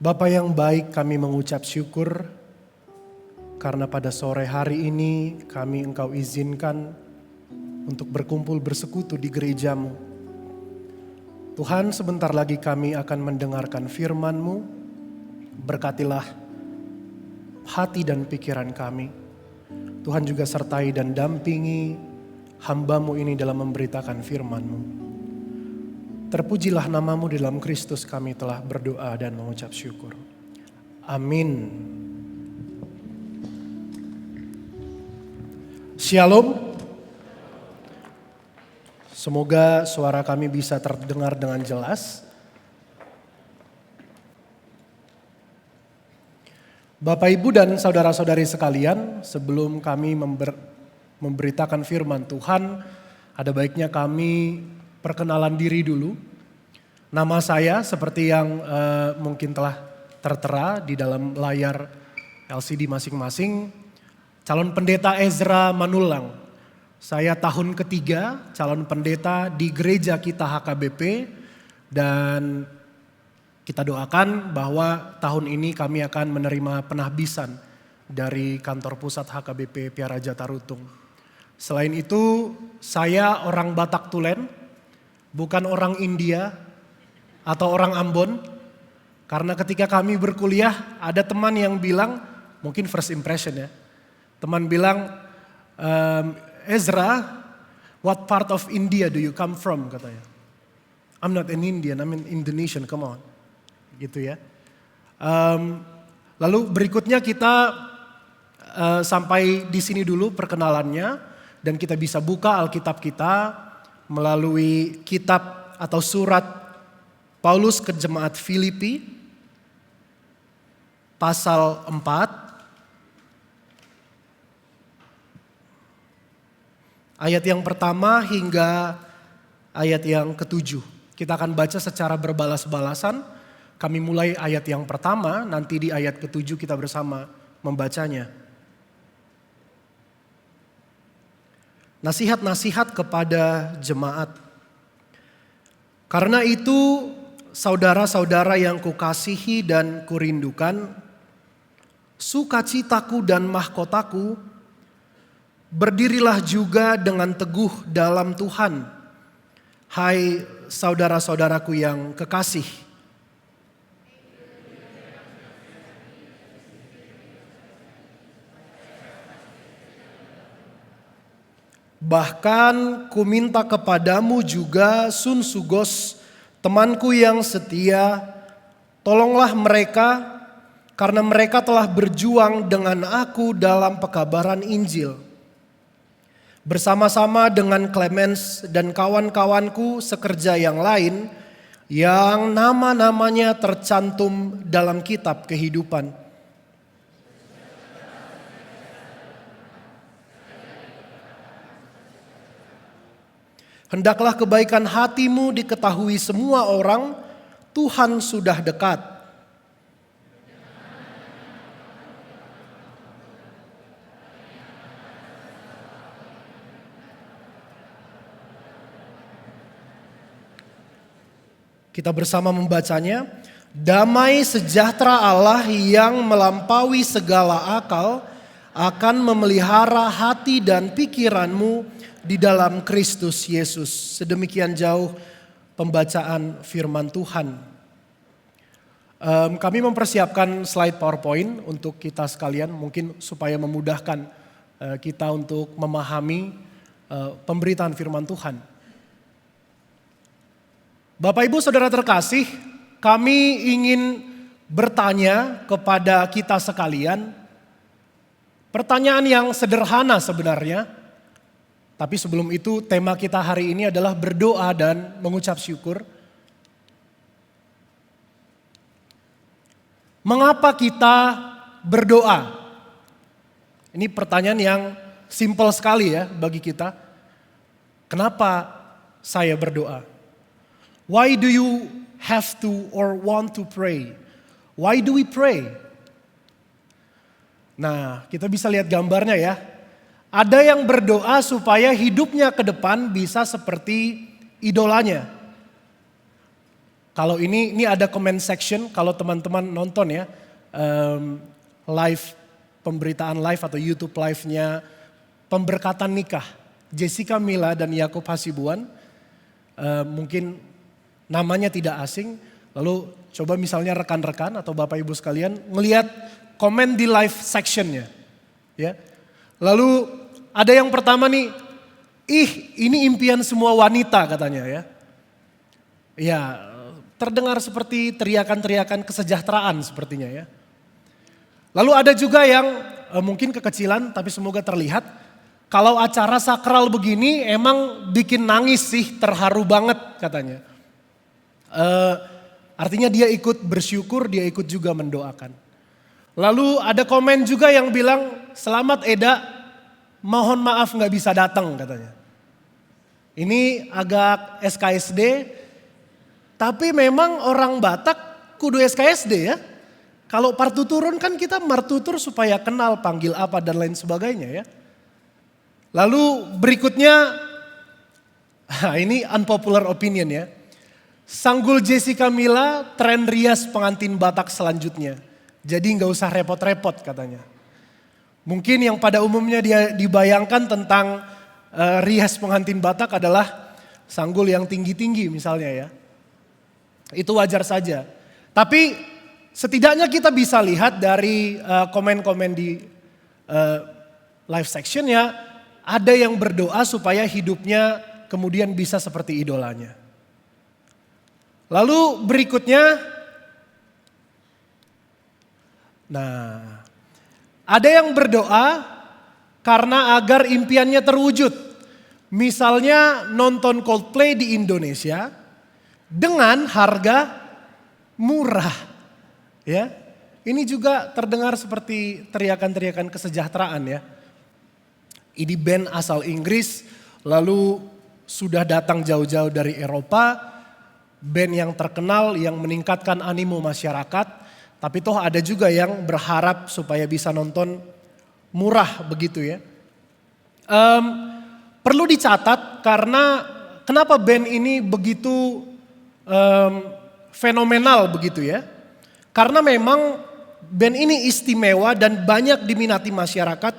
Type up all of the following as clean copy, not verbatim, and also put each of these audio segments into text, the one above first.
Bapa yang baik, kami mengucap syukur karena pada sore hari ini kami Engkau izinkan untuk berkumpul bersekutu di gereja-Mu. Tuhan, sebentar lagi kami akan mendengarkan firman-Mu. Berkatilah hati dan pikiran kami. Tuhan juga sertai dan dampingi hamba-Mu ini dalam memberitakan firman-Mu. Terpujilah nama-Mu, di dalam Kristus kami telah berdoa dan mengucap syukur. Amin. Shalom. Semoga suara kami bisa terdengar dengan jelas. Bapak, Ibu, dan saudara-saudari sekalian, sebelum kami memberitakan firman Tuhan, ada baiknya kami perkenalan diri dulu. Nama saya seperti yang mungkin telah tertera di dalam layar LCD masing-masing, calon pendeta Ezra Manulang. Saya tahun ketiga calon pendeta di gereja kita HKBP, dan kita doakan bahwa tahun ini kami akan menerima penahbisan dari kantor pusat HKBP Piaraja Tarutung. Selain itu, saya orang Batak Tulen, bukan orang India atau orang Ambon. Karena ketika kami berkuliah, ada teman yang bilang, mungkin first impression ya. Teman bilang, Ezra, what part of India do you come from? Katanya. I'm not an Indian, I'm an Indonesian, come on. Gitu ya. Lalu berikutnya kita sampai di sini dulu perkenalannya, dan kita bisa buka Alkitab kita melalui kitab atau surat Paulus ke jemaat Filipi pasal 4 ayat yang pertama hingga ayat yang ke-7. Kita akan baca secara berbalas-balasan. Kami mulai ayat yang pertama, nanti di ayat ke-7 kita bersama membacanya. Nasihat-nasihat kepada jemaat. Karena itu, saudara-saudara yang kukasihi dan kurindukan, sukacitaku dan mahkotaku, berdirilah juga dengan teguh dalam Tuhan. Hai saudara-saudaraku yang kekasih. Bahkan ku minta kepadamu juga Sun Sugos, temanku yang setia, tolonglah mereka karena mereka telah berjuang dengan aku dalam pekabaran Injil. Bersama-sama dengan Clemens dan kawan-kawanku sekerja yang lain yang nama-namanya tercantum dalam kitab kehidupan. Hendaklah kebaikan hatimu diketahui semua orang, Tuhan sudah dekat. Kita bersama membacanya. Damai sejahtera Allah yang melampaui segala akal akan memelihara hati dan pikiranmu di dalam Kristus Yesus. Sedemikian jauh pembacaan firman Tuhan. Kami mempersiapkan slide PowerPoint untuk kita sekalian, mungkin supaya memudahkan kita untuk memahami pemberitaan firman Tuhan. Bapak, Ibu, Saudara terkasih, kami ingin bertanya kepada kita sekalian, pertanyaan yang sederhana sebenarnya. Tapi sebelum itu, tema kita hari ini adalah berdoa dan mengucap syukur. Mengapa kita berdoa? Ini pertanyaan yang simpel sekali ya bagi kita. Kenapa saya berdoa? Why do you have to or want to pray? Why do we pray? Nah, kita bisa lihat gambarnya ya. Ada yang berdoa supaya hidupnya ke depan bisa seperti idolanya. Kalau ini ada comment section, kalau teman-teman nonton ya, live, pemberitaan live atau YouTube live-nya pemberkatan nikah Jessica Mila dan Yakub Hasibuan, mungkin namanya tidak asing. Lalu coba misalnya rekan-rekan atau Bapak Ibu sekalian melihat komen di live sectionnya, ya. Lalu ada yang pertama nih, ini impian semua wanita katanya ya. Ya, terdengar seperti teriakan-teriakan kesejahteraan sepertinya ya. Lalu ada juga yang mungkin kekecilan tapi semoga terlihat. Kalau acara sakral begini emang bikin nangis sih, terharu banget katanya. Artinya dia ikut bersyukur, dia ikut juga mendoakan. Lalu ada komen juga yang bilang, selamat Eda, mohon maaf gak bisa datang katanya. Ini agak SKSD, tapi memang orang Batak kudu SKSD ya. Kalau partuturun kan kita martutur supaya kenal panggil apa dan lain sebagainya ya. Lalu berikutnya, ini unpopular opinion ya. Sanggul Jessica Mila, tren rias pengantin Batak selanjutnya. Jadi gak usah repot-repot katanya. Mungkin yang pada umumnya dia dibayangkan tentang rias pengantin Batak adalah sanggul yang tinggi-tinggi misalnya ya. Itu wajar saja. Tapi setidaknya kita bisa lihat dari komen-komen di live section ya. Ada yang berdoa supaya hidupnya kemudian bisa seperti idolanya. Lalu berikutnya, nah ada yang berdoa karena agar impiannya terwujud. Misalnya nonton Coldplay di Indonesia dengan harga murah. Ya, ini juga terdengar seperti teriakan-teriakan kesejahteraan ya. Ini band asal Inggris, lalu sudah datang jauh-jauh dari Eropa. Band yang terkenal yang meningkatkan animo masyarakat, tapi toh ada juga yang berharap supaya bisa nonton murah begitu ya. Perlu dicatat karena kenapa band ini begitu fenomenal begitu ya. Karena memang band ini istimewa dan banyak diminati masyarakat,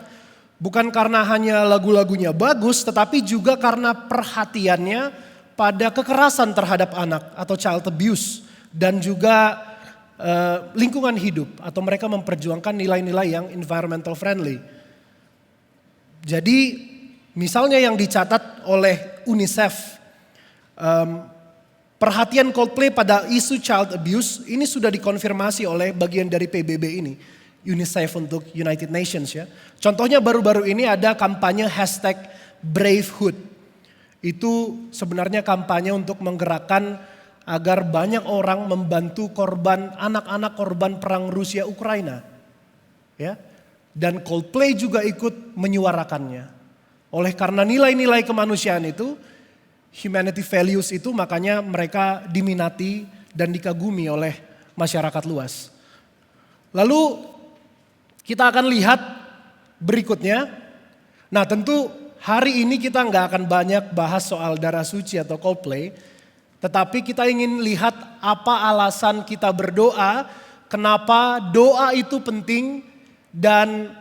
bukan karena hanya lagu-lagunya bagus, tetapi juga karena perhatiannya pada kekerasan terhadap anak atau child abuse dan juga lingkungan hidup atau mereka memperjuangkan nilai-nilai yang environmental friendly. Jadi misalnya yang dicatat oleh UNICEF, perhatian Coldplay pada isu child abuse ini sudah dikonfirmasi oleh bagian dari PBB ini, UNICEF untuk United Nations ya. Contohnya baru-baru ini ada kampanye #Bravehood. Itu sebenarnya kampanye untuk menggerakkan agar banyak orang membantu korban, anak-anak korban perang Rusia Ukraina. Ya. Dan Coldplay juga ikut menyuarakannya. Oleh karena nilai-nilai kemanusiaan itu, humanity values itu makanya mereka diminati dan dikagumi oleh masyarakat luas. Lalu kita akan lihat berikutnya. Nah tentu hari ini kita nggak akan banyak bahas soal darah suci atau Coldplay, tetapi kita ingin lihat apa alasan kita berdoa, kenapa doa itu penting, dan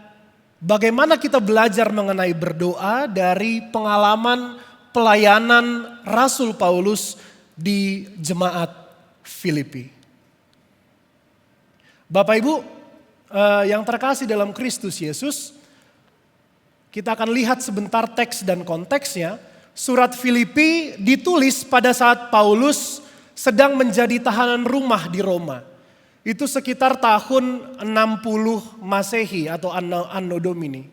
bagaimana kita belajar mengenai berdoa dari pengalaman pelayanan Rasul Paulus di jemaat Filipi. Bapak Ibu yang terkasih dalam Kristus Yesus, kita akan lihat sebentar teks dan konteksnya. Surat Filipi ditulis pada saat Paulus sedang menjadi tahanan rumah di Roma. Itu sekitar tahun 60 Masehi atau Anno Domini.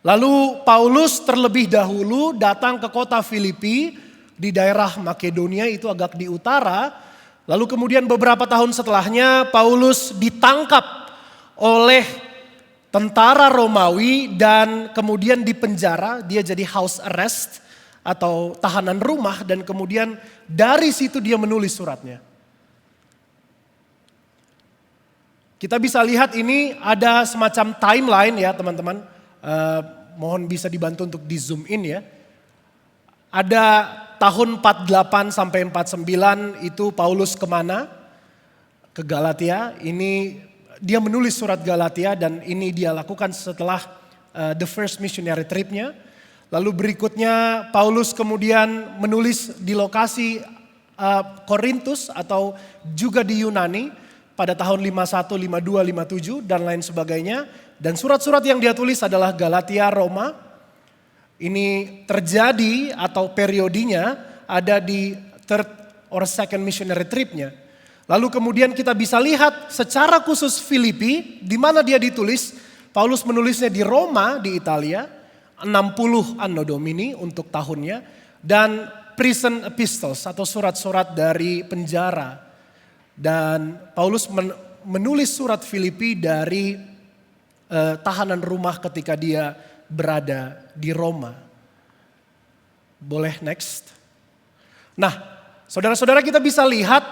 Lalu Paulus terlebih dahulu datang ke kota Filipi di daerah Makedonia, itu agak di utara. Lalu kemudian beberapa tahun setelahnya Paulus ditangkap oleh tentara Romawi dan kemudian dipenjara, dia jadi house arrest atau tahanan rumah, dan kemudian dari situ dia menulis suratnya. Kita bisa lihat ini ada semacam timeline ya teman-teman, mohon bisa dibantu untuk di zoom in ya. Ada tahun 48 sampai 49 itu Paulus kemana? Ke Galatia. Ini dia menulis surat Galatia dan ini dia lakukan setelah the first missionary trip-nya. Lalu berikutnya Paulus kemudian menulis di lokasi Korintus atau juga di Yunani pada tahun 51, 52, 57 dan lain sebagainya. Dan surat-surat yang dia tulis adalah Galatia, Roma. Ini terjadi atau periodinya ada di third or second missionary trip-nya. Lalu kemudian kita bisa lihat secara khusus Filipi, di mana dia ditulis. Paulus menulisnya di Roma, di Italia, 60 Anno Domini untuk tahunnya. Dan prison epistles atau surat-surat dari penjara. Dan Paulus menulis surat Filipi dari tahanan rumah ketika dia berada di Roma. Boleh next. Nah, saudara-saudara kita bisa lihat,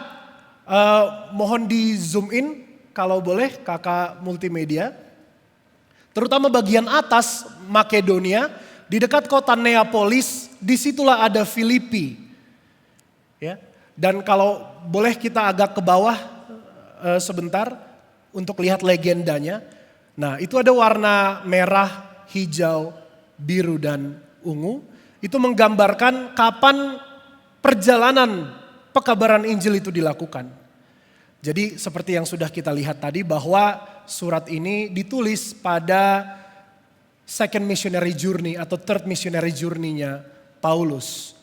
mohon di zoom in kalau boleh kakak multimedia. Terutama bagian atas Makedonia, di dekat kota Neapolis, disitulah ada Filipi. Ya, dan kalau boleh kita agak ke bawah sebentar untuk lihat legendanya. Nah, itu ada warna merah, hijau, biru, dan ungu. Itu menggambarkan kapan perjalanan pekabaran Injil itu dilakukan. Jadi seperti yang sudah kita lihat tadi bahwa surat ini ditulis pada second missionary journey atau third missionary journey-nya Paulus.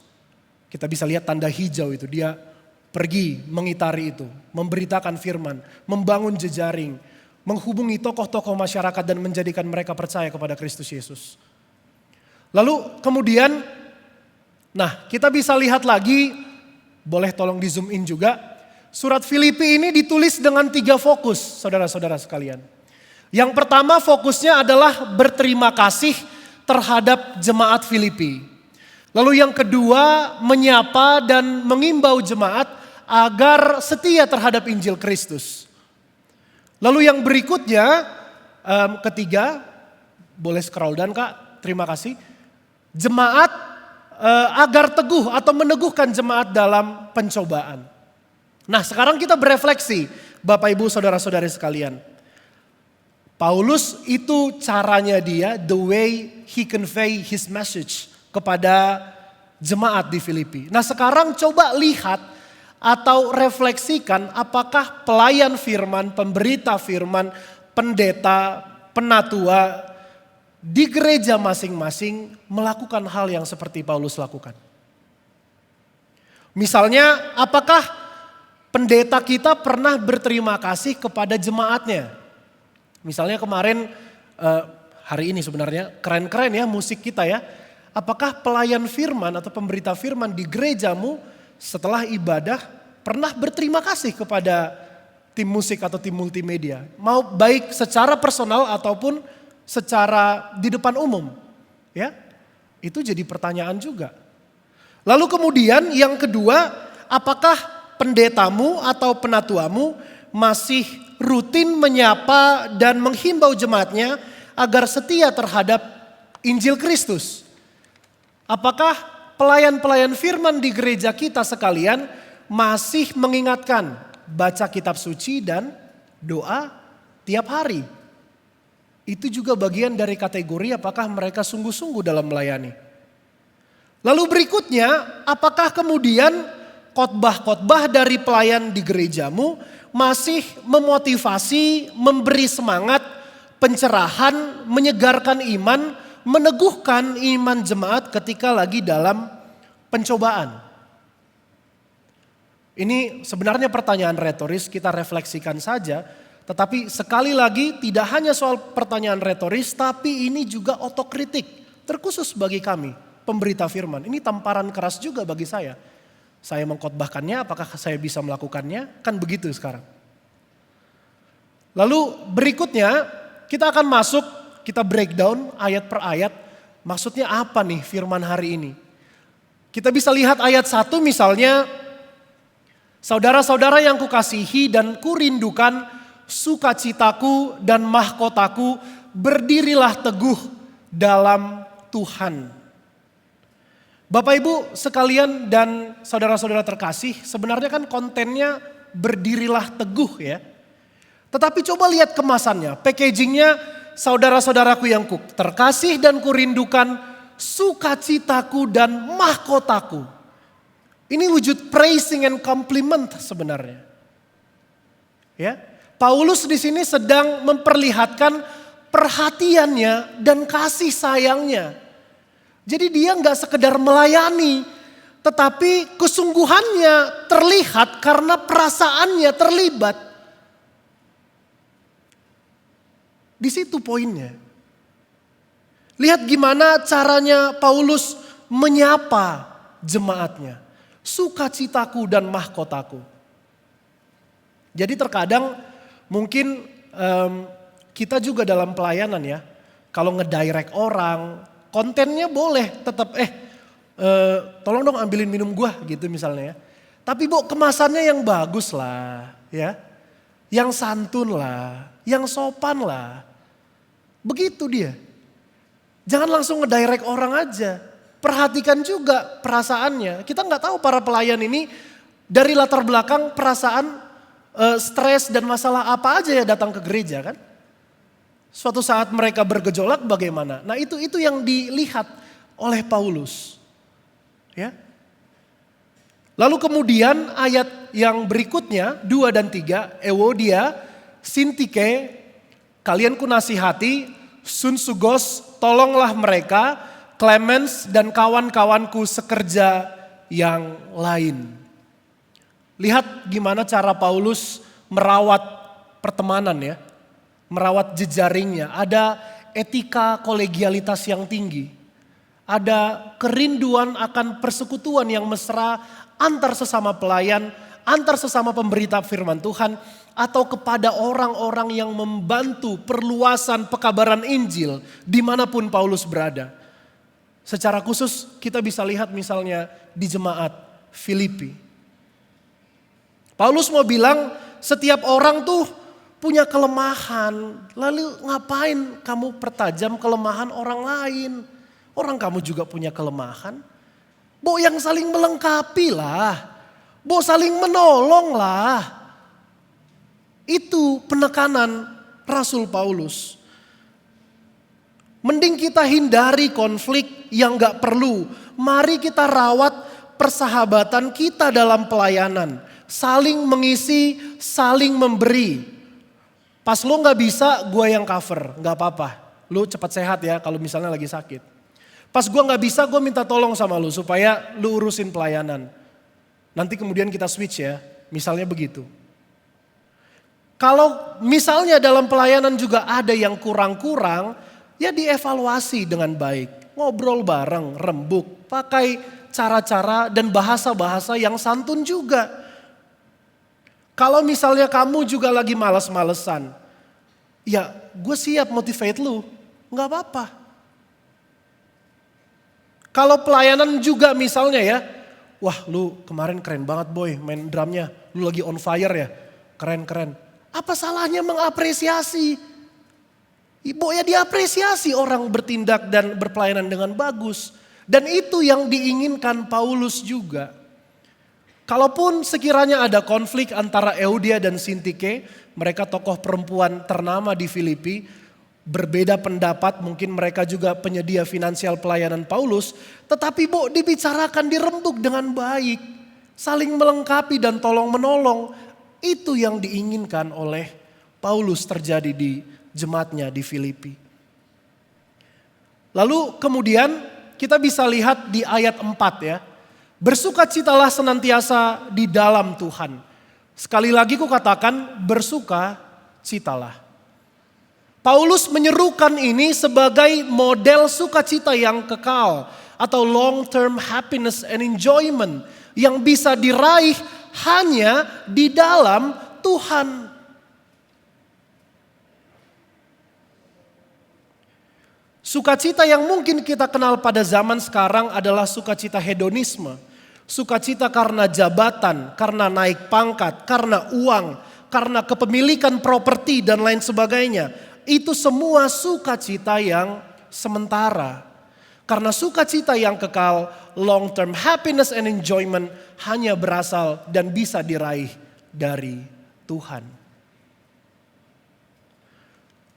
Kita bisa lihat tanda hijau itu, dia pergi mengitari itu, memberitakan firman, membangun jejaring, menghubungi tokoh-tokoh masyarakat dan menjadikan mereka percaya kepada Kristus Yesus. Lalu kemudian, nah kita bisa lihat lagi, boleh tolong di zoom in juga. Surat Filipi ini ditulis dengan 3 fokus, saudara-saudara sekalian. Yang pertama fokusnya adalah berterima kasih terhadap jemaat Filipi. Lalu yang kedua menyapa dan mengimbau jemaat agar setia terhadap Injil Kristus. Lalu yang berikutnya, ketiga, boleh scroll down Kak, terima kasih. Jemaat agar teguh atau meneguhkan jemaat dalam pencobaan. Nah sekarang kita berefleksi Bapak Ibu Saudara-saudari sekalian. Paulus itu caranya dia, the way he convey his message kepada jemaat di Filipi. Nah sekarang coba lihat atau refleksikan apakah pelayan firman, pemberita firman, pendeta, penatua di gereja masing-masing melakukan hal yang seperti Paulus lakukan. Misalnya apakah pendeta kita pernah berterima kasih kepada jemaatnya? Misalnya kemarin, hari ini sebenarnya keren-keren ya musik kita ya. Apakah pelayan firman atau pemberita firman di gerejamu setelah ibadah pernah berterima kasih kepada tim musik atau tim multimedia? Mau baik secara personal ataupun secara di depan umum. Ya, itu jadi pertanyaan juga. Lalu kemudian yang kedua, apakah pendetamu atau penatuamu masih rutin menyapa dan menghimbau jemaatnya agar setia terhadap Injil Kristus? Apakah pelayan-pelayan firman di gereja kita sekalian masih mengingatkan baca kitab suci dan doa tiap hari? Itu juga bagian dari kategori apakah mereka sungguh-sungguh dalam melayani. Lalu berikutnya, apakah kemudian khotbah-khotbah dari pelayan di gerejamu masih memotivasi, memberi semangat, pencerahan, menyegarkan iman, meneguhkan iman jemaat ketika lagi dalam pencobaan? Ini sebenarnya pertanyaan retoris, kita refleksikan saja. Tetapi sekali lagi tidak hanya soal pertanyaan retoris, tapi ini juga otokritik. Terkhusus bagi kami, pemberita firman. Ini tamparan keras juga bagi saya. Saya mengkhotbahkannya, apakah saya bisa melakukannya? Kan begitu sekarang. Lalu berikutnya kita akan masuk, kita breakdown ayat per ayat. Maksudnya apa nih firman hari ini? Kita bisa lihat ayat 1 misalnya. Saudara-saudara yang kukasihi dan kurindukan, sukacitaku dan mahkotaku, berdirilah teguh dalam Tuhan. Bapak Ibu sekalian dan saudara-saudara terkasih, sebenarnya kan kontennya berdirilah teguh ya. Tetapi coba lihat kemasannya, packagingnya, saudara-saudaraku yang terkasih dan kurindukan, sukacitaku dan mahkotaku. Ini wujud praising and compliment sebenarnya. Ya, Paulus di sini sedang memperlihatkan perhatiannya dan kasih sayangnya. Jadi dia nggak sekedar melayani, tetapi kesungguhannya terlihat karena perasaannya terlibat. Di situ poinnya. Lihat gimana caranya Paulus menyapa jemaatnya. Sukacitaku dan mahkotaku. Jadi terkadang mungkin kita juga dalam pelayanan ya. Kalau ngedirect orang, kontennya boleh tetap tolong dong ambilin minum gua gitu misalnya ya. Tapi kemasannya yang bagus lah ya. Yang santun lah, yang sopan lah. Begitu dia. Jangan langsung ngedirect orang aja. Perhatikan juga perasaannya. Kita nggak tahu para pelayan ini dari latar belakang perasaan stres dan masalah apa aja ya datang ke gereja kan. Suatu saat mereka bergejolak bagaimana. Nah itu yang dilihat oleh Paulus. Ya. Lalu kemudian ayat yang berikutnya 2 dan 3. Ewodia, Sintike, kalian kunasihati, Sunsugos, tolonglah mereka, Clemens dan kawan-kawanku sekerja yang lain. Lihat gimana cara Paulus merawat pertemanan ya. Merawat jejaringnya. Ada etika kolegialitas yang tinggi. Ada kerinduan akan persekutuan yang mesra antar sesama pelayan, antar sesama pemberita firman Tuhan, atau kepada orang-orang yang membantu perluasan pekabaran Injil dimanapun Paulus berada. Secara khusus kita bisa lihat misalnya di jemaat Filipi. Paulus mau bilang setiap orang tuh punya kelemahan. Lalu ngapain kamu pertajam kelemahan orang lain? Orang kamu juga punya kelemahan. Yang saling melengkapi lah. Saling menolong lah. Itu penekanan Rasul Paulus. Mending kita hindari konflik yang gak perlu. Mari kita rawat persahabatan kita dalam pelayanan. Saling mengisi, saling memberi. Pas lo gak bisa, gue yang cover. Gak apa-apa. Lo cepat sehat ya kalau misalnya lagi sakit. Pas gue gak bisa, gue minta tolong sama lo supaya lo urusin pelayanan. Nanti kemudian kita switch ya. Misalnya begitu. Kalau misalnya dalam pelayanan juga ada yang kurang-kurang, ya dievaluasi dengan baik. Ngobrol bareng, rembuk, pakai cara-cara dan bahasa-bahasa yang santun juga. Kalau misalnya kamu juga lagi males-malesan, ya gue siap motivate lu, gak apa-apa. Kalau pelayanan juga misalnya ya, wah lu kemarin keren banget boy main drumnya, lu lagi on fire ya, keren-keren. Apa salahnya mengapresiasi? Ya diapresiasi orang bertindak dan berpelayanan dengan bagus. Dan itu yang diinginkan Paulus juga. Kalaupun sekiranya ada konflik antara Euodia dan Sintike, mereka tokoh perempuan ternama di Filipi, berbeda pendapat, mungkin mereka juga penyedia finansial pelayanan Paulus, tetapi dibicarakan, dirembuk dengan baik, saling melengkapi dan tolong menolong. Itu yang diinginkan oleh Paulus terjadi di jemaatnya di Filipi. Lalu kemudian kita bisa lihat di ayat 4 ya. Bersukacitalah senantiasa di dalam Tuhan. Sekali lagi ku katakan bersukacitalah. Paulus menyerukan ini sebagai model sukacita yang kekal atau long term happiness and enjoyment yang bisa diraih hanya di dalam Tuhan. Sukacita yang mungkin kita kenal pada zaman sekarang adalah sukacita hedonisme. Sukacita karena jabatan, karena naik pangkat, karena uang, karena kepemilikan properti dan lain sebagainya. Itu semua sukacita yang sementara. Karena sukacita yang kekal, long term happiness and enjoyment hanya berasal dan bisa diraih dari Tuhan.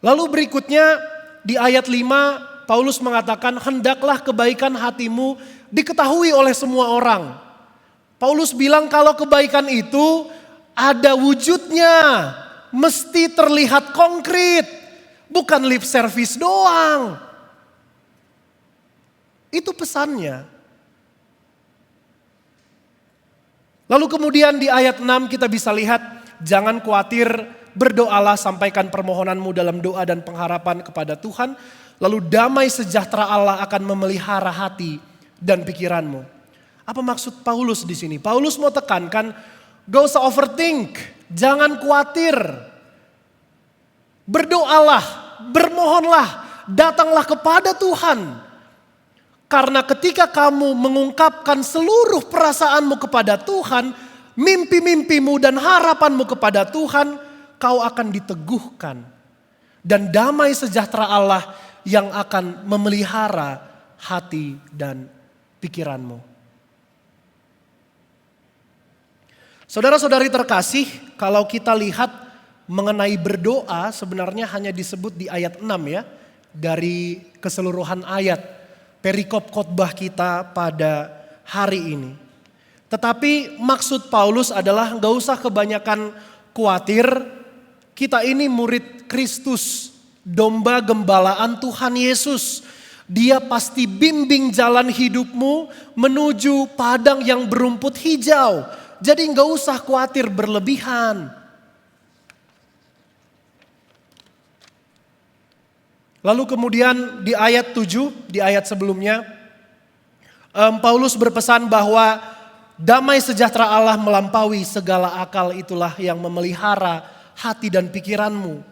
Lalu berikutnya di ayat 5 Paulus mengatakan, hendaklah kebaikan hatimu diketahui oleh semua orang. Paulus bilang kalau kebaikan itu ada wujudnya, mesti terlihat konkret, bukan lip service doang. Itu pesannya. Lalu kemudian di ayat 6 kita bisa lihat, jangan khawatir, berdoalah, sampaikan permohonanmu dalam doa dan pengharapan kepada Tuhan. Lalu damai sejahtera Allah akan memelihara hati dan pikiranmu. Apa maksud Paulus di sini? Paulus mau tekankan, gak usah overthink, jangan khawatir. Berdoalah, bermohonlah, datanglah kepada Tuhan. Karena ketika kamu mengungkapkan seluruh perasaanmu kepada Tuhan, mimpi-mimpimu dan harapanmu kepada Tuhan, kau akan diteguhkan. Dan damai sejahtera Allah yang akan memelihara hati dan pikiranmu. Saudara-saudari terkasih, kalau kita lihat mengenai berdoa sebenarnya hanya disebut di ayat 6 ya. Dari keseluruhan ayat perikop khotbah kita pada hari ini. Tetapi maksud Paulus adalah gak usah kebanyakan khawatir. Kita ini murid Kristus, domba gembalaan Tuhan Yesus. Dia pasti bimbing jalan hidupmu menuju padang yang berumput hijau. Jadi gak usah khawatir berlebihan. Lalu kemudian di ayat 7, di ayat sebelumnya, Paulus berpesan bahwa damai sejahtera Allah melampaui segala akal, itulah yang memelihara hati dan pikiranmu.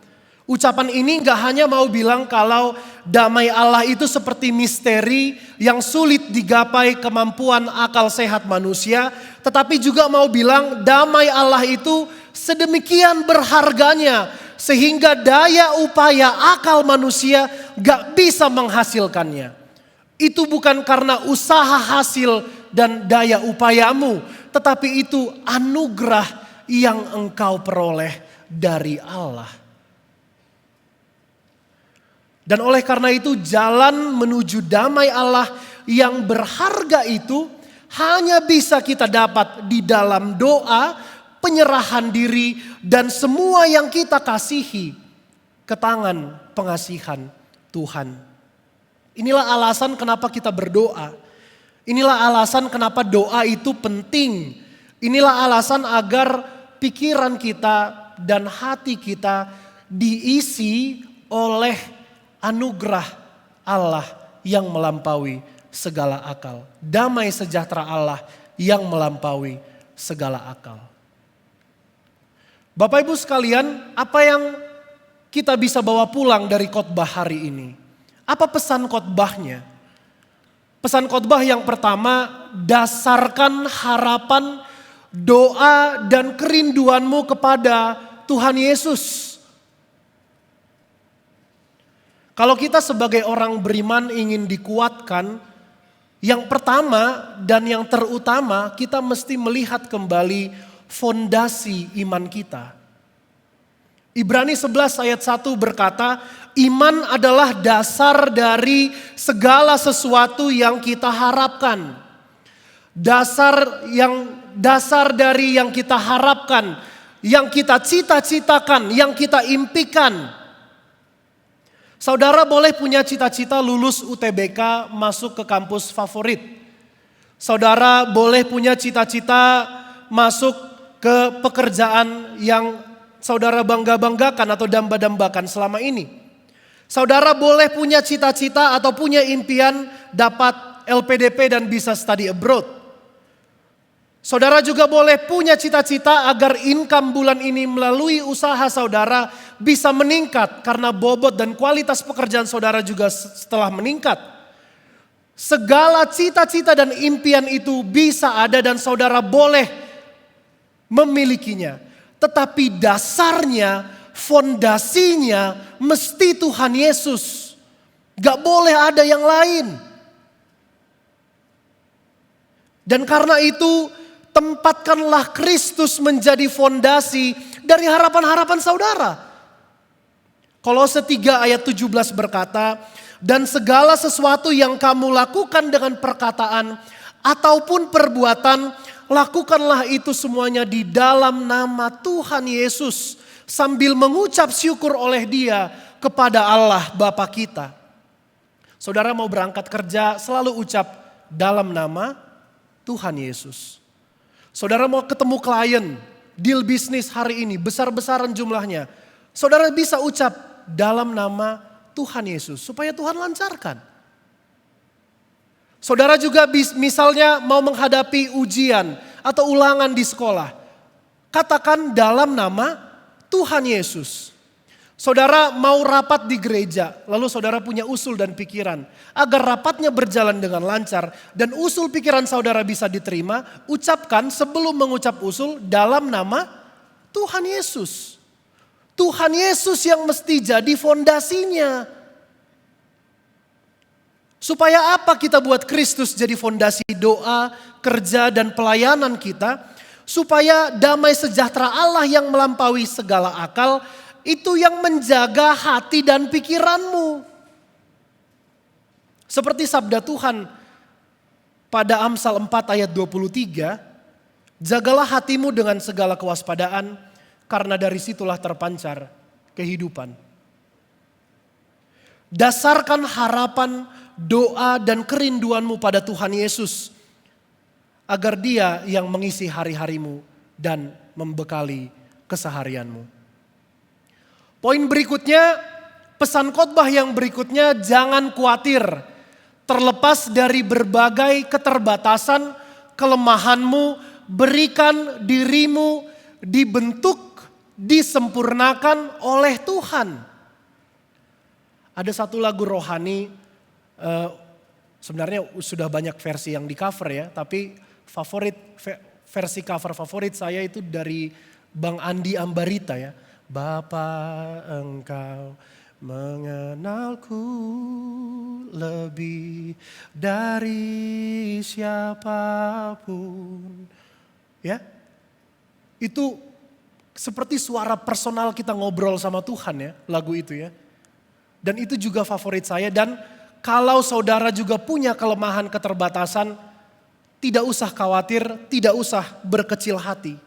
Ucapan ini gak hanya mau bilang kalau damai Allah itu seperti misteri yang sulit digapai kemampuan akal sehat manusia. Tetapi juga mau bilang damai Allah itu sedemikian berharganya sehingga daya upaya akal manusia gak bisa menghasilkannya. Itu bukan karena usaha hasil dan daya upayamu, tetapi itu anugerah yang engkau peroleh dari Allah. Dan oleh karena itu jalan menuju damai Allah yang berharga itu hanya bisa kita dapat di dalam doa, penyerahan diri, dan semua yang kita kasihi ke tangan pengasihan Tuhan. Inilah alasan kenapa kita berdoa. Inilah alasan kenapa doa itu penting. Inilah alasan agar pikiran kita dan hati kita diisi oleh anugerah Allah yang melampaui segala akal. Damai sejahtera Allah yang melampaui segala akal. Bapak Ibu sekalian, apa yang kita bisa bawa pulang dari khotbah hari ini? Apa pesan khotbahnya? Pesan khotbah yang pertama, dasarkan harapan, doa dan kerinduanmu kepada Tuhan Yesus. Kalau kita sebagai orang beriman ingin dikuatkan, yang pertama dan yang terutama kita mesti melihat kembali fondasi iman kita. Ibrani 11 ayat 1 berkata, iman adalah dasar dari segala sesuatu yang kita harapkan. Dasar dari yang kita harapkan, yang kita cita-citakan, yang kita impikan. Saudara boleh punya cita-cita lulus UTBK masuk ke kampus favorit. Saudara boleh punya cita-cita masuk ke pekerjaan yang saudara bangga-banggakan atau damba-dambakan selama ini. Saudara boleh punya cita-cita atau punya impian dapat LPDP dan bisa study abroad. Saudara juga boleh punya cita-cita agar income bulan ini melalui usaha saudara bisa meningkat karena bobot dan kualitas pekerjaan saudara juga setelah meningkat. Segala cita-cita dan impian itu bisa ada dan saudara boleh memilikinya. Tetapi dasarnya, fondasinya mesti Tuhan Yesus. Gak boleh ada yang lain. Dan karena itu tempatkanlah Kristus menjadi fondasi dari harapan-harapan saudara. Kolose 3 ayat 17 berkata, dan segala sesuatu yang kamu lakukan dengan perkataan ataupun perbuatan, lakukanlah itu semuanya di dalam nama Tuhan Yesus, sambil mengucap syukur oleh Dia kepada Allah Bapa kita. Saudara mau berangkat kerja, selalu ucap dalam nama Tuhan Yesus. Saudara mau ketemu klien, deal bisnis hari ini, besar-besaran jumlahnya. Saudara bisa ucap dalam nama Tuhan Yesus, supaya Tuhan lancarkan. Saudara juga misalnya mau menghadapi ujian atau ulangan di sekolah. Katakan dalam nama Tuhan Yesus. Saudara mau rapat di gereja, lalu saudara punya usul dan pikiran. Agar rapatnya berjalan dengan lancar dan usul pikiran saudara bisa diterima, ucapkan sebelum mengucap usul dalam nama Tuhan Yesus. Tuhan Yesus yang mesti jadi fondasinya. Supaya apa kita buat Kristus jadi fondasi doa, kerja dan pelayanan kita? Supaya damai sejahtera Allah yang melampaui segala akal, itu yang menjaga hati dan pikiranmu. Seperti sabda Tuhan pada Amsal 4 ayat 23, jagalah hatimu dengan segala kewaspadaan, karena dari situlah terpancar kehidupan. Dasarkan harapan, doa dan kerinduanmu pada Tuhan Yesus, agar Dia yang mengisi hari-harimu dan membekali keseharianmu. Poin berikutnya, pesan khotbah yang berikutnya, jangan khawatir. Terlepas dari berbagai keterbatasan, kelemahanmu, berikan dirimu dibentuk, disempurnakan oleh Tuhan. Ada satu lagu rohani, sebenarnya sudah banyak versi yang di cover ya, tapi versi cover favorit saya itu dari Bang Andi Ambarita ya. Bapa, Engkau mengenalku lebih dari siapapun. Ya, itu seperti suara personal kita ngobrol sama Tuhan ya, lagu itu ya. Dan itu juga favorit saya, dan kalau saudara juga punya kelemahan keterbatasan, tidak usah khawatir, tidak usah berkecil hati.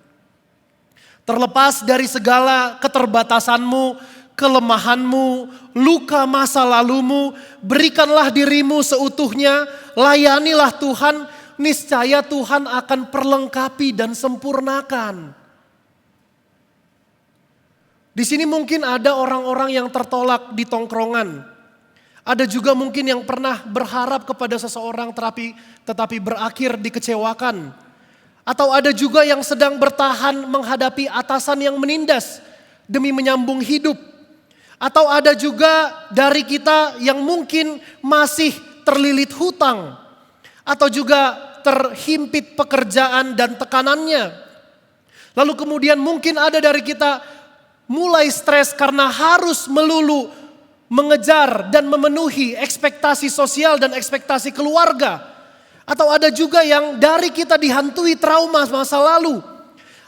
Terlepas dari segala keterbatasanmu, kelemahanmu, luka masa lalumu, berikanlah dirimu seutuhnya, layanilah Tuhan, niscaya Tuhan akan perlengkapi dan sempurnakan. Di sini mungkin ada orang-orang yang tertolak di tongkrongan. Ada juga mungkin yang pernah berharap kepada seseorang tetapi berakhir dikecewakan. Atau ada juga yang sedang bertahan menghadapi atasan yang menindas demi menyambung hidup. Atau ada juga dari kita yang mungkin masih terlilit hutang. Atau juga terhimpit pekerjaan dan tekanannya. Lalu kemudian mungkin ada dari kita mulai stres karena harus melulu mengejar dan memenuhi ekspektasi sosial dan ekspektasi keluarga. Atau ada juga yang dari kita dihantui trauma masa lalu.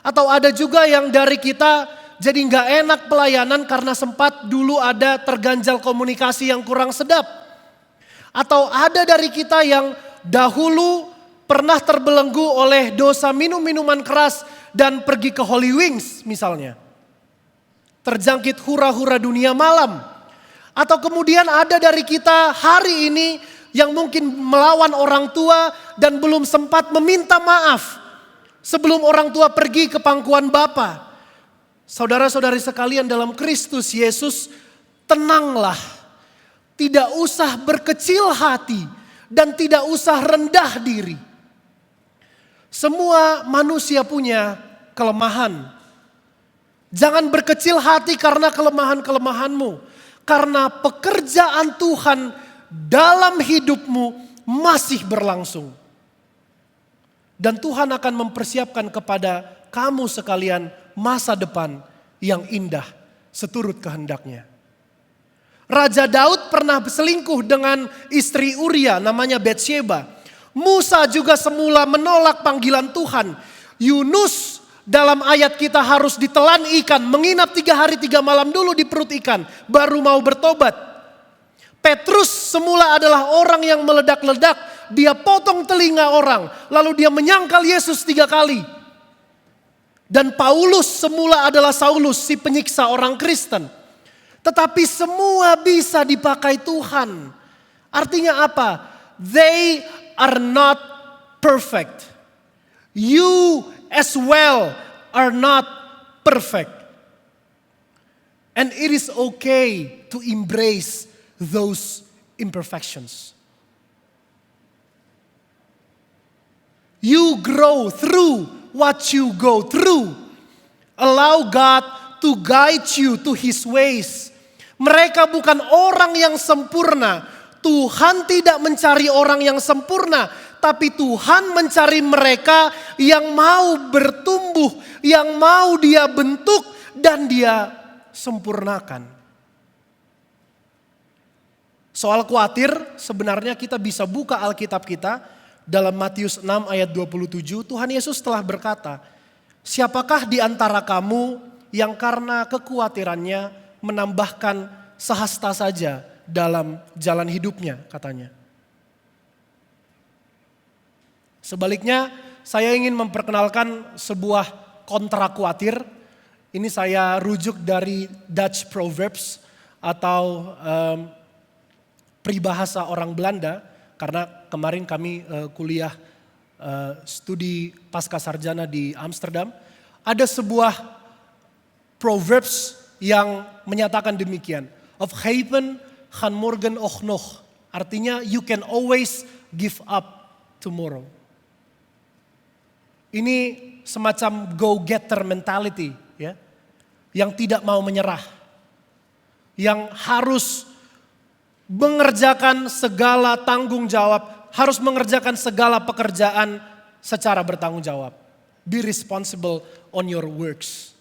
Atau ada juga yang dari kita jadi gak enak pelayanan karena sempat dulu ada terganjal komunikasi yang kurang sedap. Atau ada dari kita yang dahulu pernah terbelenggu oleh dosa minum-minuman keras dan pergi ke Holy Wings misalnya. Terjangkit hura-hura dunia malam. Atau kemudian ada dari kita hari ini yang mungkin melawan orang tua dan belum sempat meminta maaf sebelum orang tua pergi ke pangkuan Bapa. Saudara-saudari sekalian dalam Kristus Yesus, tenanglah. Tidak usah berkecil hati dan tidak usah rendah diri. Semua manusia punya kelemahan. Jangan berkecil hati karena kelemahan-kelemahanmu. Karena pekerjaan Tuhan dalam hidupmu masih berlangsung. Dan Tuhan akan mempersiapkan kepada kamu sekalian masa depan yang indah seturut kehendaknya. Raja Daud pernah selingkuh dengan istri Uria namanya Batsheba. Musa juga semula menolak panggilan Tuhan. Yunus dalam ayat kita harus ditelan ikan, menginap 3 hari 3 malam dulu di perut ikan, baru mau bertobat. Petrus semula adalah orang yang meledak-ledak, dia potong telinga orang, lalu dia menyangkal Yesus 3 kali. Dan Paulus semula adalah Saulus, si penyiksa orang Kristen. Tetapi semua bisa dipakai Tuhan. Artinya apa? They are not perfect. You as well are not perfect. And it is okay to embrace those imperfections. You grow through what you go through. Allow God to guide you to His ways. Mereka bukan orang yang sempurna. Tuhan tidak mencari orang yang sempurna. Tapi Tuhan mencari mereka yang mau bertumbuh. Yang mau Dia bentuk dan Dia sempurnakan. Soal khawatir, sebenarnya kita bisa buka Alkitab kita. Dalam Matius 6 ayat 27, Tuhan Yesus telah berkata, siapakah di antara kamu yang karena kekhawatirannya menambahkan sehasta saja dalam jalan hidupnya, katanya. Sebaliknya, saya ingin memperkenalkan sebuah kontra khawatir. Ini saya rujuk dari Dutch Proverbs atau peribahasa orang Belanda. Karena kemarin kami kuliah studi pasca sarjana di Amsterdam. Ada sebuah Proverbs yang menyatakan demikian. Of haven gaan morgen ook nog. Artinya you can always give up tomorrow. Ini semacam go-getter mentality, ya, yang tidak mau menyerah. Yang harus mengerjakan segala tanggung jawab, harus mengerjakan segala pekerjaan secara bertanggung jawab. Be responsible on your works.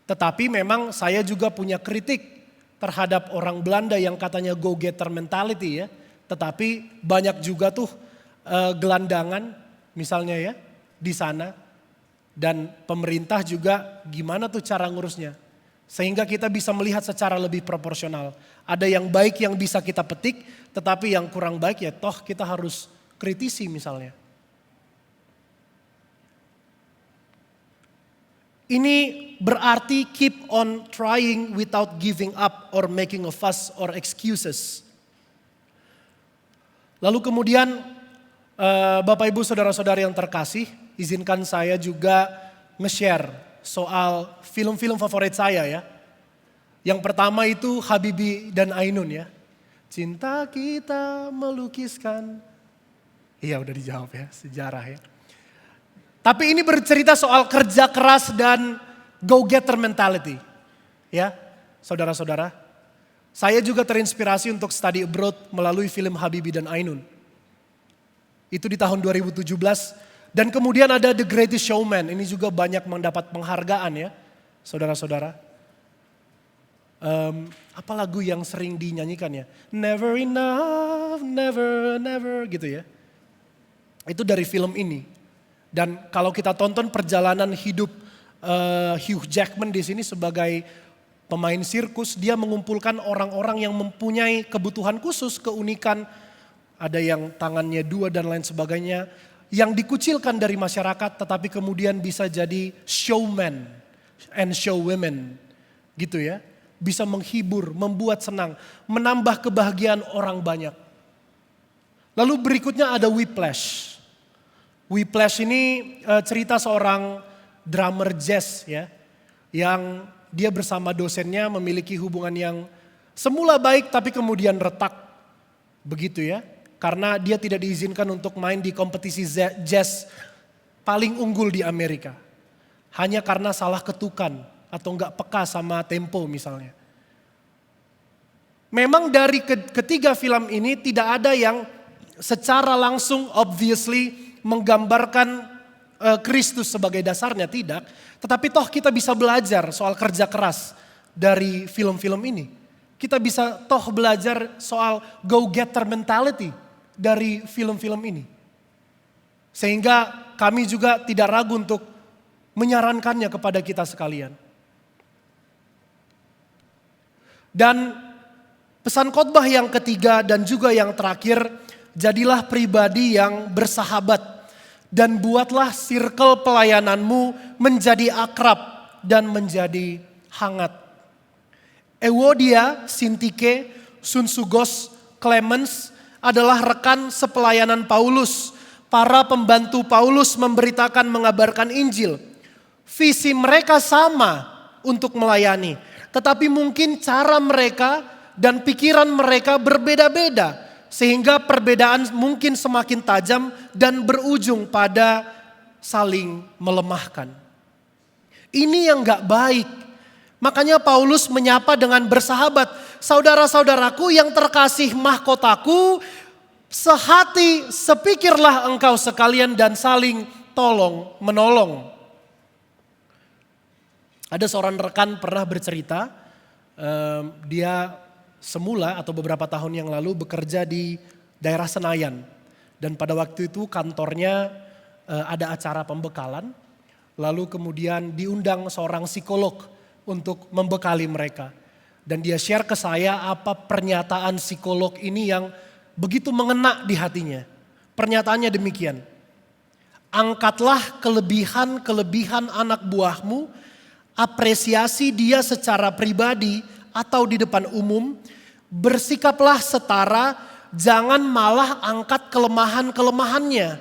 Tetapi memang saya juga punya kritik terhadap orang Belanda yang katanya go-getter mentality, ya. Tetapi banyak juga tuh gelandangan misalnya, ya, di sana. Dan pemerintah juga gimana tuh cara ngurusnya. Sehingga kita bisa melihat secara lebih proporsional. Ada yang baik yang bisa kita petik, tetapi yang kurang baik ya toh kita harus kritisi misalnya. Ini berarti keep on trying without giving up or making a fuss or excuses. Lalu kemudian Bapak Ibu Saudara-saudari yang terkasih, izinkan saya juga nge-share soal film-film favorit saya, ya. Yang pertama itu Habibie dan Ainun, ya. Cinta kita melukiskan. Iya udah dijawab, ya, sejarah, ya. Tapi ini bercerita soal kerja keras dan go-getter mentality. Ya, saudara-saudara. Saya juga terinspirasi untuk study abroad melalui film Habibie dan Ainun. Itu di tahun 2017. Dan kemudian ada The Greatest Showman. Ini juga banyak mendapat penghargaan, ya, saudara-saudara. Apa lagu yang sering dinyanyikan, ya? Never enough, never, never gitu, ya. Itu dari film ini. Dan kalau kita tonton perjalanan hidup Hugh Jackman di sini sebagai pemain sirkus, dia mengumpulkan orang-orang yang mempunyai kebutuhan khusus, keunikan. Ada yang tangannya 2 dan lain sebagainya. Yang dikucilkan dari masyarakat tetapi kemudian bisa jadi showman and showwomen gitu, ya. Bisa menghibur, membuat senang, menambah kebahagiaan orang banyak. Lalu berikutnya ada Whiplash. Whiplash ini cerita seorang drummer jazz, ya, yang dia bersama dosennya memiliki hubungan yang semula baik tapi kemudian retak. Begitu, ya. Karena dia tidak diizinkan untuk main di kompetisi jazz paling unggul di Amerika. Hanya karena salah ketukan atau enggak peka sama tempo misalnya. Memang dari ketiga film ini tidak ada yang secara langsung obviously menggambarkan Kristus sebagai dasarnya, tidak. Tetapi toh kita bisa belajar soal kerja keras dari film-film ini. Kita bisa toh belajar soal go-getter mentality dari film-film ini. Sehingga kami juga tidak ragu untuk menyarankannya kepada kita sekalian. Dan pesan khotbah yang ketiga dan juga yang terakhir, jadilah pribadi yang bersahabat dan buatlah circle pelayananmu menjadi akrab dan menjadi hangat. Euodia, Sintike, Sunsugos, Clemens adalah rekan sepelayanan Paulus. Para pembantu Paulus memberitakan, mengabarkan Injil. Visi mereka sama untuk melayani. Tetapi mungkin cara mereka dan pikiran mereka berbeda-beda. Sehingga perbedaan mungkin semakin tajam dan berujung pada saling melemahkan. Ini yang gak baik. Makanya Paulus menyapa dengan bersahabat. Saudara-saudaraku yang terkasih mahkotaku, sehati sepikirlah engkau sekalian dan saling tolong menolong. Ada seorang rekan pernah bercerita, dia semula atau beberapa tahun yang lalu bekerja di daerah Senayan. Dan pada waktu itu kantornya ada acara pembekalan, lalu kemudian diundang seorang psikolog untuk membekali mereka. Dan dia share ke saya apa pernyataan psikolog ini yang begitu mengena di hatinya. Pernyataannya demikian. Angkatlah kelebihan-kelebihan anak buahmu, apresiasi dia secara pribadi atau di depan umum, bersikaplah setara, jangan malah angkat kelemahan-kelemahannya.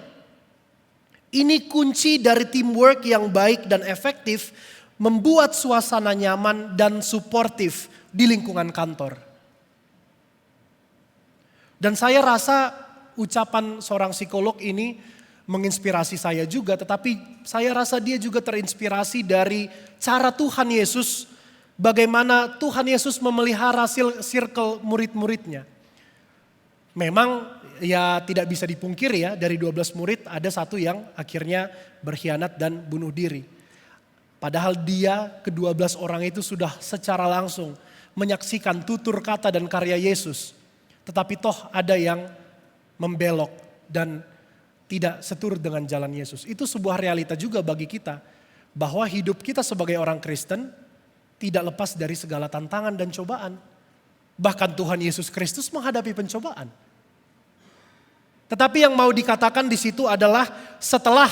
Ini kunci dari teamwork yang baik dan efektif, membuat suasana nyaman dan suportif di lingkungan kantor. Dan saya rasa ucapan seorang psikolog ini menginspirasi saya juga, tetapi saya rasa dia juga terinspirasi dari cara Tuhan Yesus, bagaimana Tuhan Yesus memelihara circle murid-muridnya. Memang ya tidak bisa dipungkiri ya, dari 12 murid ada satu yang akhirnya berkhianat dan bunuh diri. Padahal dia, ke-12 orang itu sudah secara langsung menyaksikan tutur kata dan karya Yesus. Tetapi toh ada yang membelok dan tidak seturut dengan jalan Yesus. Itu sebuah realita juga bagi kita. Bahwa hidup kita sebagai orang Kristen tidak lepas dari segala tantangan dan cobaan. Bahkan Tuhan Yesus Kristus menghadapi pencobaan. Tetapi yang mau dikatakan di situ adalah setelah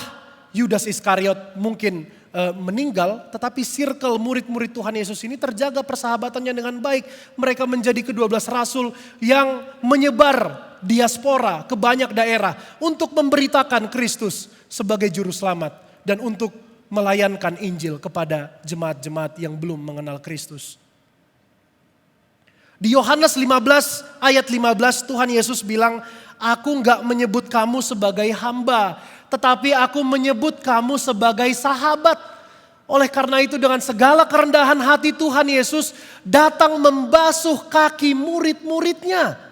Yudas Iskariot mungkin meninggal, tetapi circle murid-murid Tuhan Yesus ini terjaga persahabatannya dengan baik. Mereka menjadi ke-12 rasul yang menyebar diaspora ke banyak daerah untuk memberitakan Kristus sebagai juru selamat dan untuk melayankan Injil kepada jemaat-jemaat yang belum mengenal Kristus. Di Yohanes 15 ayat 15 Tuhan Yesus bilang, aku gak menyebut kamu sebagai hamba, tetapi aku menyebut kamu sebagai sahabat. Oleh karena itu dengan segala kerendahan hati Tuhan Yesus datang membasuh kaki murid-muridnya.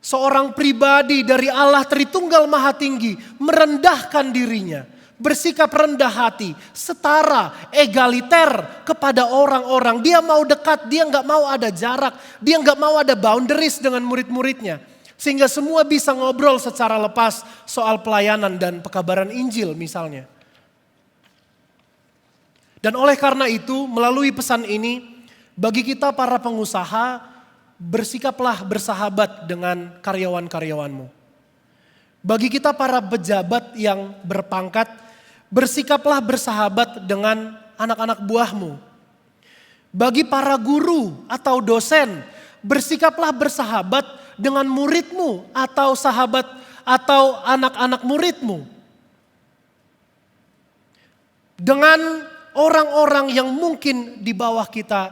Seorang pribadi dari Allah Tritunggal Maha Tinggi merendahkan dirinya. Bersikap rendah hati, setara, egaliter kepada orang-orang. Dia mau dekat, dia gak mau ada jarak. Dia gak mau ada boundaries dengan murid-muridnya. Sehingga semua bisa ngobrol secara lepas soal pelayanan dan pekabaran Injil misalnya. Dan oleh karena itu melalui pesan ini bagi kita para pengusaha bersikaplah bersahabat dengan karyawan-karyawanmu. Bagi kita para pejabat yang berpangkat bersikaplah bersahabat dengan anak-anak buahmu. Bagi para guru atau dosen bersikaplah bersahabat dengan muridmu atau sahabat atau anak-anak muridmu. Dengan orang-orang yang mungkin di bawah kita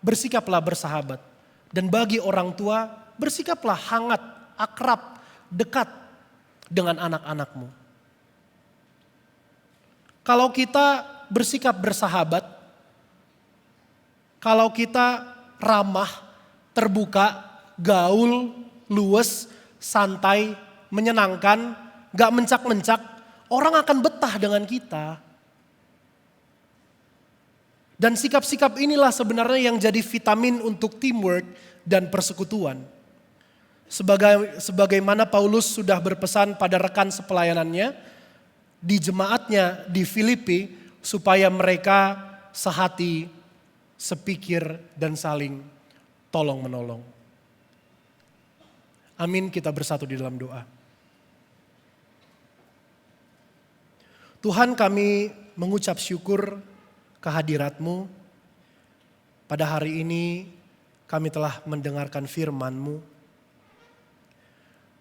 bersikaplah bersahabat. Dan bagi orang tua bersikaplah hangat, akrab, dekat dengan anak-anakmu. Kalau kita bersikap bersahabat, kalau kita ramah, terbuka, gaul, luwes, santai, menyenangkan, gak mencak-mencak, orang akan betah dengan kita. Dan sikap-sikap inilah sebenarnya yang jadi vitamin untuk teamwork dan persekutuan. Sebagaimana Paulus sudah berpesan pada rekan sepelayanannya di jemaatnya di Filipi, supaya mereka sehati, sepikir, dan saling tolong menolong. Amin, kita bersatu di dalam doa. Tuhan, kami mengucap syukur kehadirat-Mu. Pada hari ini kami telah mendengarkan firman-Mu.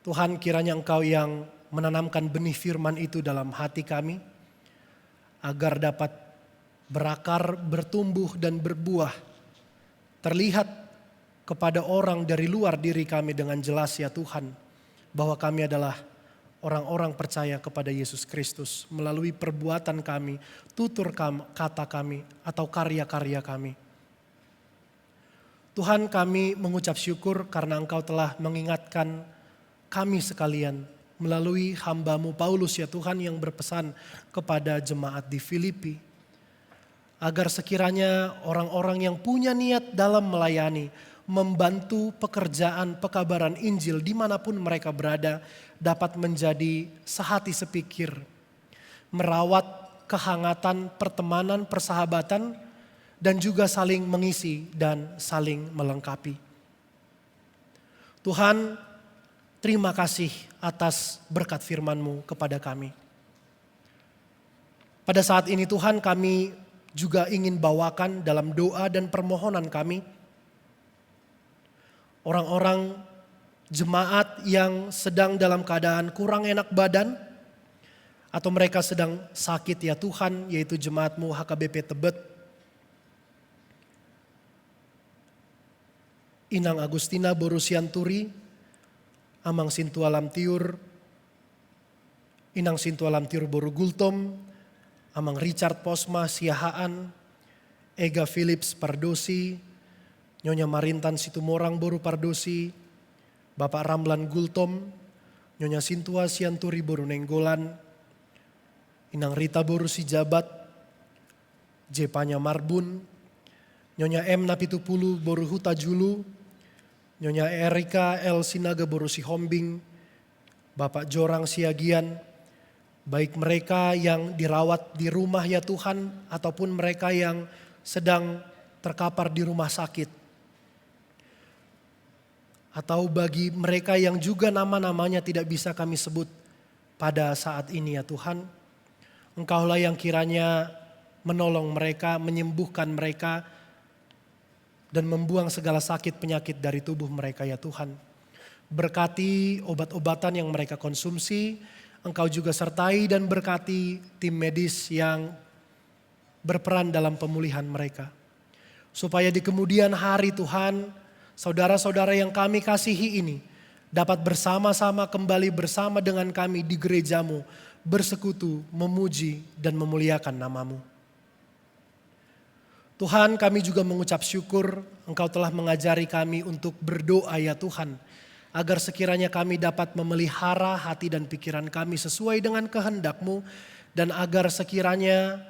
Tuhan, kiranya Engkau yang menanamkan benih firman itu dalam hati kami, agar dapat berakar, bertumbuh, dan berbuah, terlihat kepada orang dari luar diri kami dengan jelas ya Tuhan, bahwa kami adalah orang-orang percaya kepada Yesus Kristus melalui perbuatan kami, tutur kata kami, atau karya-karya kami. Tuhan, kami mengucap syukur karena Engkau telah mengingatkan kami sekalian melalui hamba-Mu Paulus ya Tuhan, yang berpesan kepada jemaat di Filipi, agar sekiranya orang-orang yang punya niat dalam melayani, membantu pekerjaan pekabaran Injil dimanapun mereka berada, dapat menjadi sehati sepikir, merawat kehangatan pertemanan, persahabatan, dan juga saling mengisi dan saling melengkapi. Tuhan, terima kasih atas berkat firman-Mu kepada kami. Pada saat ini Tuhan, kami juga ingin bawakan dalam doa dan permohonan kami orang-orang jemaat yang sedang dalam keadaan kurang enak badan, atau mereka sedang sakit ya Tuhan, yaitu jemaat-Mu HKBP Tebet, Inang Agustina Borusianturi, Amang Sintualam Tiur, Inang Sintualam Tiur Boru Gultom, Amang Richard Posma Siahaan, Ega Philips Pardosi, Nyonya Marintan Situmorang Boru Pardosi, Bapak Ramlan Gultom, Nyonya Sintua Sianturi Boru Nenggolan, Inang Rita Boru Sijabat, Jepanya Marbun, Nyonya M Napitupulu Boru Huta Julu, Nyonya Erika El Sinaga Boru Sihombing, Bapak Jorang Siagian, baik mereka yang dirawat di rumah ya Tuhan, ataupun mereka yang sedang terkapar di rumah sakit, atau bagi mereka yang juga nama-namanya tidak bisa kami sebut pada saat ini ya Tuhan, Engkaulah yang kiranya menolong mereka, menyembuhkan mereka, dan membuang segala sakit penyakit dari tubuh mereka ya Tuhan. Berkati obat-obatan yang mereka konsumsi, Engkau juga sertai dan berkati tim medis yang berperan dalam pemulihan mereka. Supaya di kemudian hari Tuhan, saudara-saudara yang kami kasihi ini dapat bersama-sama kembali bersama dengan kami di gereja-Mu, bersekutu, memuji dan memuliakan nama-Mu. Tuhan, kami juga mengucap syukur Engkau telah mengajari kami untuk berdoa ya Tuhan, agar sekiranya kami dapat memelihara hati dan pikiran kami sesuai dengan kehendak-Mu, dan agar sekiranya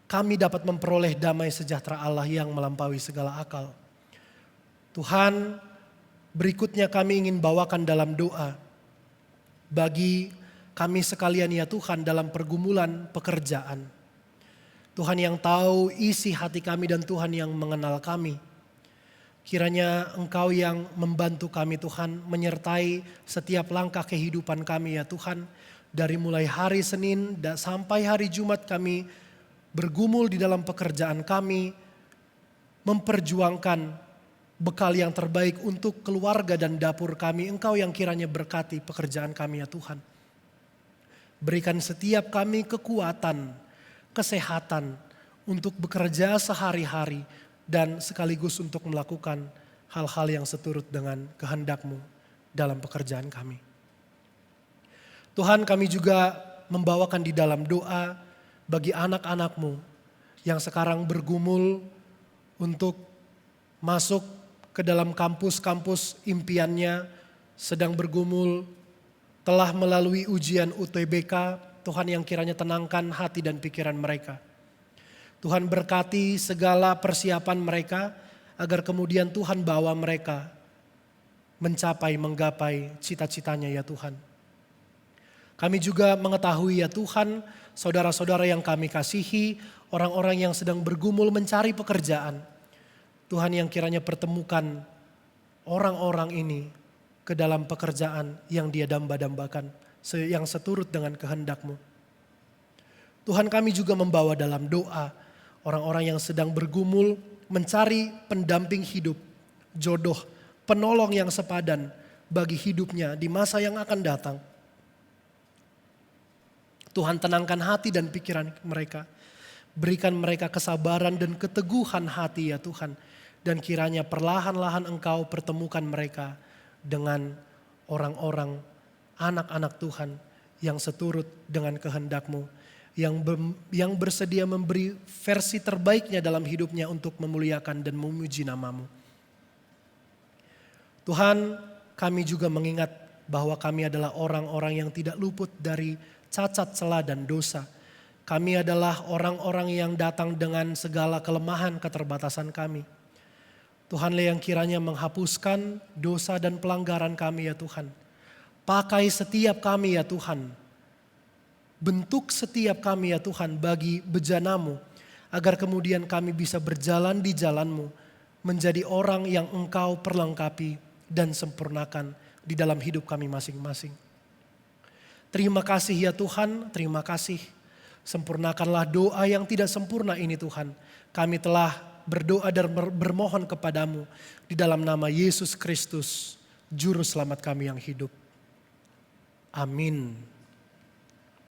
kami dapat memperoleh damai sejahtera Allah yang melampaui segala akal. Tuhan, berikutnya kami ingin bawakan dalam doa bagi kami sekalian ya Tuhan dalam pergumulan pekerjaan. Tuhan yang tahu isi hati kami dan Tuhan yang mengenal kami. Kiranya Engkau yang membantu kami Tuhan, menyertai setiap langkah kehidupan kami ya Tuhan. Dari mulai hari Senin sampai hari Jumat kami bergumul di dalam pekerjaan kami, memperjuangkan bekal yang terbaik untuk keluarga dan dapur kami. Engkau yang kiranya berkati pekerjaan kami ya Tuhan. Berikan setiap kami kekuatan, kesehatan untuk bekerja sehari-hari dan sekaligus untuk melakukan hal-hal yang seturut dengan kehendak-Mu dalam pekerjaan kami. Tuhan, kami juga membawakan di dalam doa bagi anak-anak-Mu yang sekarang bergumul untuk masuk ke dalam kampus-kampus impiannya, sedang bergumul, telah melalui ujian UTBK. Tuhan yang kiranya tenangkan hati dan pikiran mereka. Tuhan berkati segala persiapan mereka, agar kemudian Tuhan bawa mereka menggapai cita-citanya ya Tuhan. Kami juga mengetahui ya Tuhan, saudara-saudara yang kami kasihi, orang-orang yang sedang bergumul mencari pekerjaan. Tuhan yang kiranya pertemukan orang-orang ini ke dalam pekerjaan yang dia damba-dambakan, yang seturut dengan kehendak-Mu. Tuhan, kami juga membawa dalam doa orang-orang yang sedang bergumul mencari pendamping hidup, jodoh, penolong yang sepadan bagi hidupnya di masa yang akan datang. Tuhan, tenangkan hati dan pikiran mereka. Berikan mereka kesabaran dan keteguhan hati ya Tuhan. Dan kiranya perlahan-lahan Engkau pertemukan mereka dengan orang-orang, anak-anak Tuhan yang seturut dengan kehendak-Mu. Yang bersedia memberi versi terbaiknya dalam hidupnya untuk memuliakan dan memuji nama-Mu. Tuhan, kami juga mengingat bahwa kami adalah orang-orang yang tidak luput dari cacat, celah dan dosa. Kami adalah orang-orang yang datang dengan segala kelemahan keterbatasan kami. Tuhanlah yang kiranya menghapuskan dosa dan pelanggaran kami ya Tuhan. Pakai setiap kami ya Tuhan. Bentuk setiap kami ya Tuhan bagi bejana-Mu. Agar kemudian kami bisa berjalan di jalan-Mu. Menjadi orang yang Engkau perlengkapi dan sempurnakan di dalam hidup kami masing-masing. Terima kasih ya Tuhan, terima kasih. Sempurnakanlah doa yang tidak sempurna ini Tuhan. Kami telah berdoa dan bermohon kepadamu di dalam nama Yesus Kristus, Juru Selamat kami yang hidup. Amin.